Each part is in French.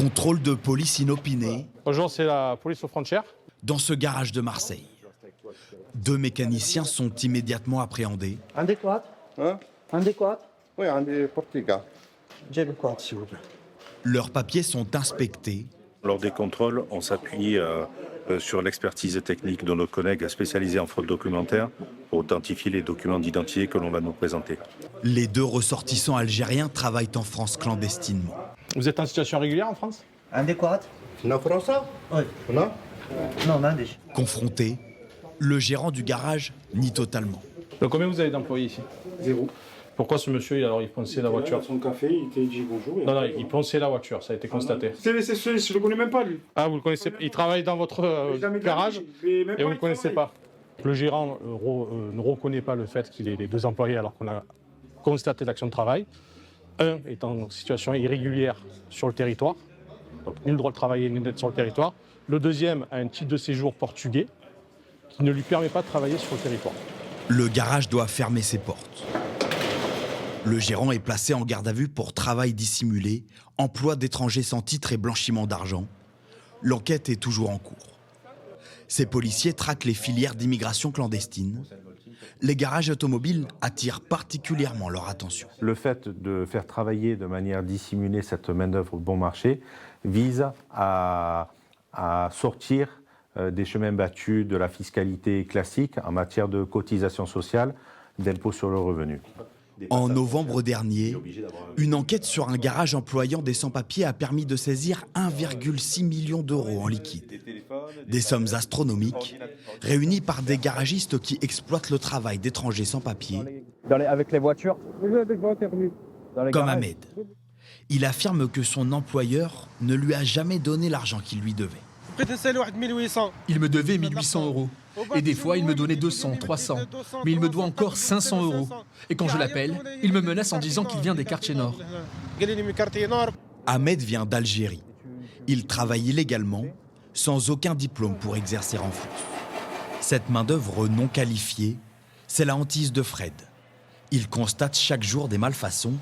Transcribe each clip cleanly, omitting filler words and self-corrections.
Contrôle de police inopiné. Bonjour, c'est la police aux frontières. Dans ce garage de Marseille. 2 mécaniciens sont immédiatement appréhendés. Un des quads. Hein? Un des quads. Oui, un des Portugal. J'ai le quad, s'il vous plaît. Leurs papiers sont inspectés. Lors des contrôles, on s'appuie sur l'expertise technique de nos collègues spécialisés en fraude documentaire pour authentifier les documents d'identité que l'on va nous présenter. Les 2 ressortissants algériens travaillent en France clandestinement. Vous êtes en situation régulière en France? Un des quads. Non, français? Oui. Non? Non, un des. Confronté, le gérant du garage nie totalement. Donc combien vous avez d'employés ici? 0. Pourquoi ce monsieur, il ponçait la voiture? Son café, il t'a dit bonjour. Non, il ponçait la voiture, ça a été constaté. Je le connais même pas, lui. Ah, vous le connaissez pas? Il travaille dans votre garage et vous ne le connaissez pas. Le gérant ne reconnaît pas le fait qu'il ait les 2 employés alors qu'on a constaté l'action de travail. Un est en situation irrégulière sur le territoire, donc ni le droit de travailler ni d'être sur le territoire. Le deuxième a un titre de séjour portugais qui ne lui permet pas de travailler sur le territoire. Le garage doit fermer ses portes. Le gérant est placé en garde à vue pour travail dissimulé, emploi d'étrangers sans titre et blanchiment d'argent. L'enquête est toujours en cours. Ces policiers traquent les filières d'immigration clandestine. Les garages automobiles attirent particulièrement leur attention. Le fait de faire travailler de manière dissimulée cette main-d'œuvre bon marché vise à sortir des chemins battus de la fiscalité classique en matière de cotisation sociale, d'impôt sur le revenu. En novembre dernier, une enquête sur un garage employant des sans-papiers a permis de saisir 1,6 million d'euros en liquide. Des sommes astronomiques réunies par des garagistes qui exploitent le travail d'étrangers sans-papiers, Avec les voitures. comme Ahmed. Il affirme que son employeur ne lui a jamais donné l'argent qu'il lui devait. Il me devait 1800 euros. Et des fois, il me donnait 200, 300. Mais il me doit encore 500 euros. Et quand je l'appelle, il me menace en disant qu'il vient des quartiers nord. Ahmed vient d'Algérie. Il travaille illégalement, sans aucun diplôme pour exercer en France. Cette main-d'œuvre non qualifiée, c'est la hantise de Fred. Il constate chaque jour des malfaçons,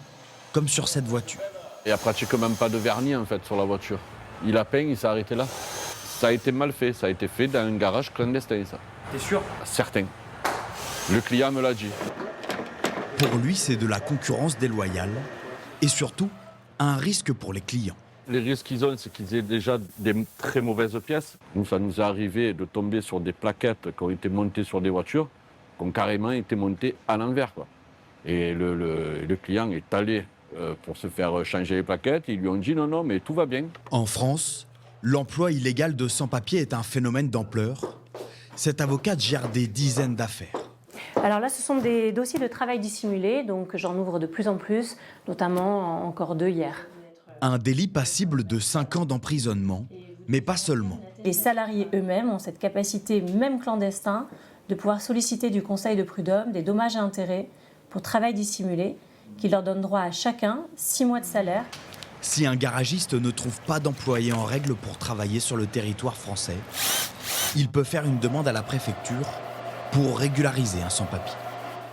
comme sur cette voiture. Il n'y a pratiquement pas de vernis en fait sur la voiture. Il a peint, il s'est arrêté là. Ça a été mal fait, ça a été fait dans un garage clandestin, ça. T'es sûr? Certain. Le client me l'a dit. Pour lui, c'est de la concurrence déloyale et surtout un risque pour les clients. Les risques qu'ils ont, c'est qu'ils aient déjà des très mauvaises pièces. Nous, ça nous est arrivé de tomber sur des plaquettes qui ont été montées sur des voitures, qui ont carrément été montées à l'envers, quoi. Et le client est allé pour se faire changer les plaquettes. Ils lui ont dit non, mais tout va bien. En France, l'emploi illégal de sans-papiers est un phénomène d'ampleur. Cet avocate gère des dizaines d'affaires. Alors là, ce sont des dossiers de travail dissimulé, donc j'en ouvre de plus en plus, notamment encore 2 hier. Un délit passible de 5 ans d'emprisonnement, mais pas seulement. Les salariés eux-mêmes ont cette capacité, même clandestin, de pouvoir solliciter du conseil de prud'homme des dommages et intérêts pour travail dissimulé, qui leur donne droit à chacun 6 mois de salaire. Si un garagiste ne trouve pas d'employé en règle pour travailler sur le territoire français, il peut faire une demande à la préfecture pour régulariser un sans-papier.